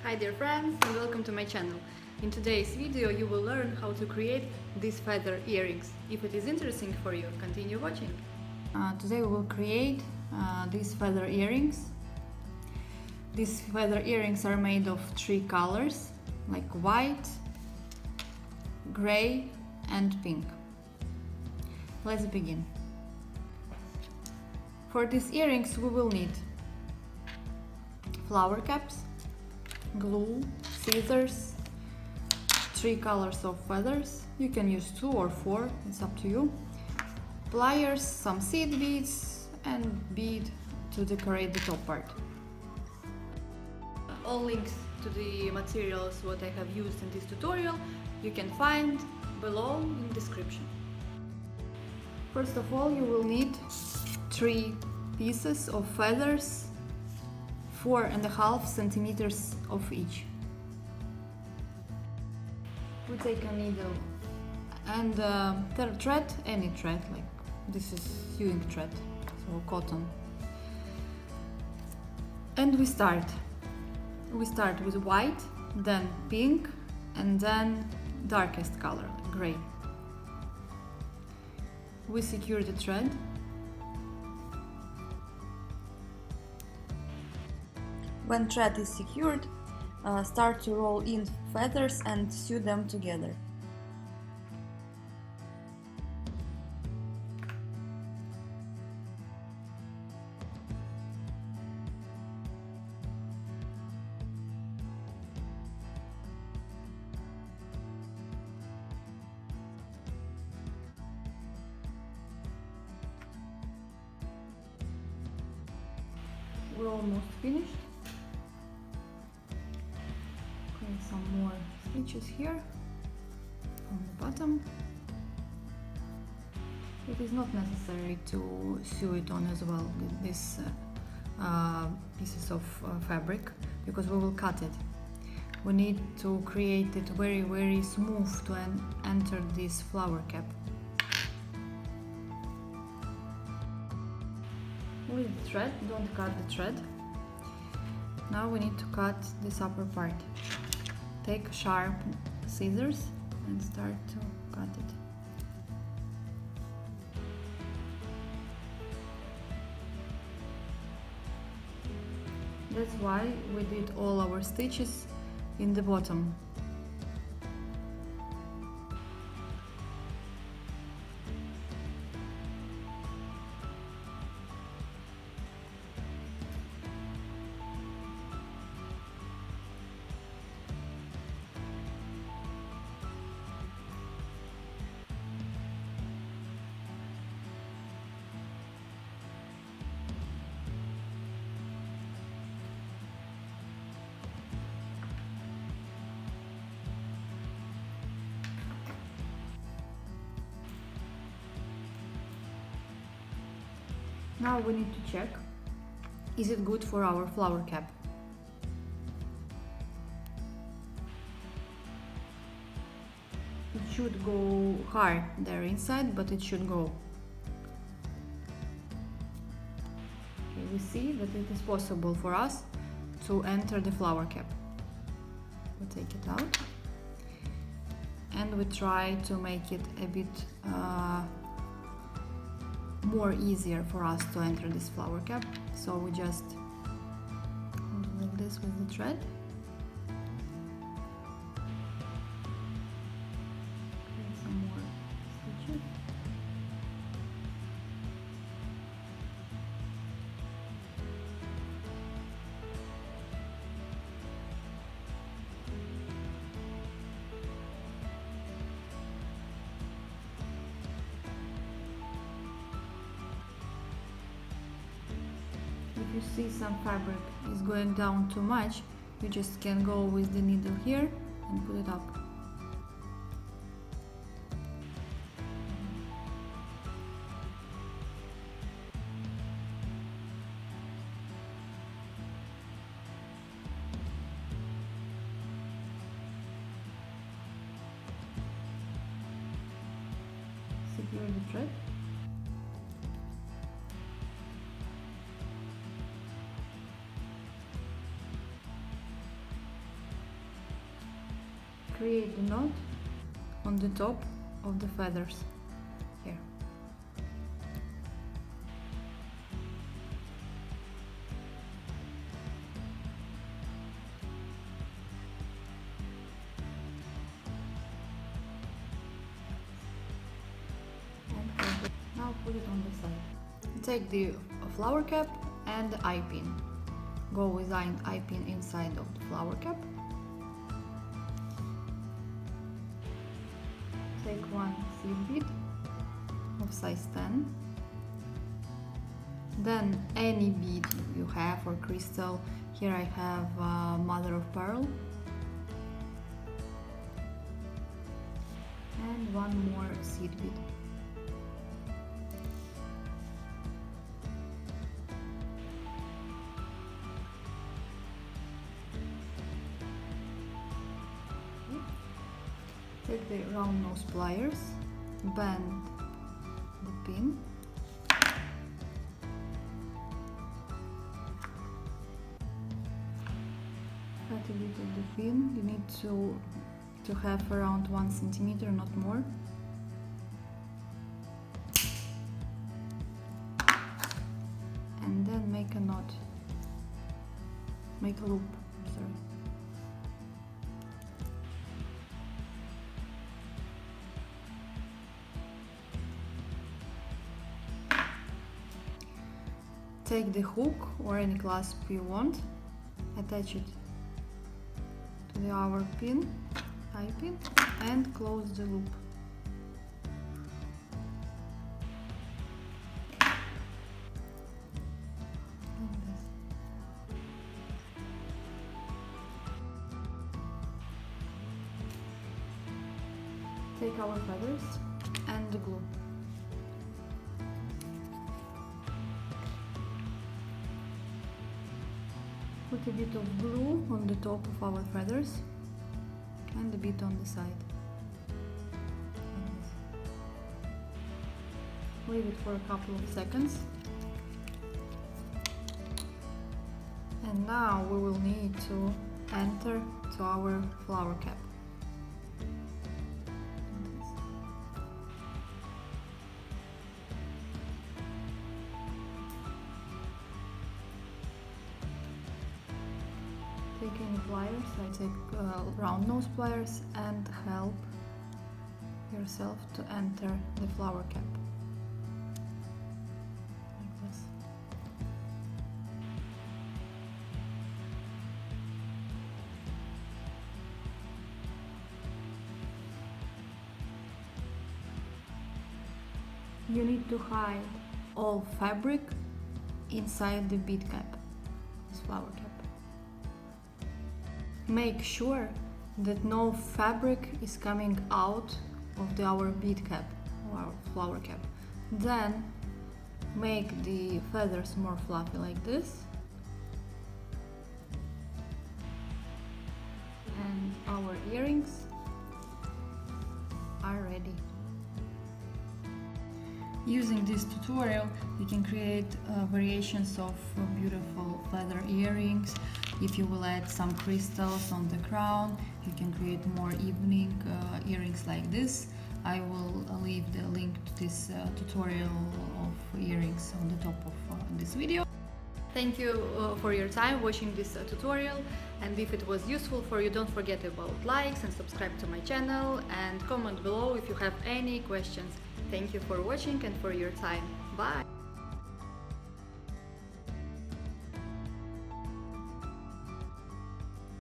Hi dear friends and welcome to my channel. In today's video you will learn how to create these feather earrings. If it is interesting for you, continue watching. Today we will create these feather earrings. These feather earrings are made of 3 colors, like white, gray and pink. Let's begin. For these earrings we will need flower caps, glue, scissors, 3 colors of feathers, you can use 2 or 4, it's up to you, pliers, some seed beads and bead to decorate the top part. All links to the materials what I have used in this tutorial you can find below in the description. First of all, you will need 3 pieces of feathers, 4.5 centimeters of each. We take a needle and thread, any thread, like this is sewing thread, so cotton. And we start with white, then pink, and then darkest color, gray. We secure the thread. When thread is secured, start to roll in feathers and sew them together. We're almost finished. Some more stitches here on the bottom. It is not necessary to sew it on as well, these pieces of fabric, because we will cut it. We need to create it very smooth to enter this flower cap. With the thread, don't cut the thread. Now we need to cut this upper part. Take sharp scissors and start to cut it. That's why we did all our stitches in the bottom. Now we need to check, is it good for our flower cap? It should go hard there inside, but it should go. Okay, we see that it is possible for us to enter the flower cap. We take it out and we try to make it a bit more easier for us to enter this flower cap. So we just do like this with the thread. And some more stitches. If you see some fabric is going down too much, you just can go with the needle here and put it up. Secure the thread. create the knot on the top of the feathers here. Now put it on the side. Take the flower cap and the eye pin. Go with the eye pin inside of the flower cap. Take one seed bead of size 10. Then any bead you have or crystal. Here I have mother of pearl. And one more seed bead. Take the round nose pliers, bend the pin, cut a bit of the pin. You need to have around 1 centimeter, not more. And then make a knot, make a loop, sorry. Take the hook or any clasp you want, attach it to our pin, eye pin, and close the loop. Like this. Take our feathers and the glue. Put a bit of glue on the top of our feathers and a bit on the side. Leave it for a couple of seconds. And now we will need to enter to our flower cap. Take any pliers, I take round nose pliers, and help yourself to enter the flower cap. Like this. You need to hide all fabric inside the bead cap, this flower cap. Make sure that no fabric is coming out of our bead cap or our flower cap. Then make the feathers more fluffy like this. And our earrings are ready. Using this tutorial, you can create variations of beautiful feather earrings. If you will add some crystals on the crown, you can create more evening earrings like this. I will leave the link to this tutorial of earrings on the top of this video. Thank you for your time watching this tutorial, and if it was useful for you, don't forget about likes and subscribe to my channel, and comment below if you have any questions. Thank you for watching and for your time. Bye!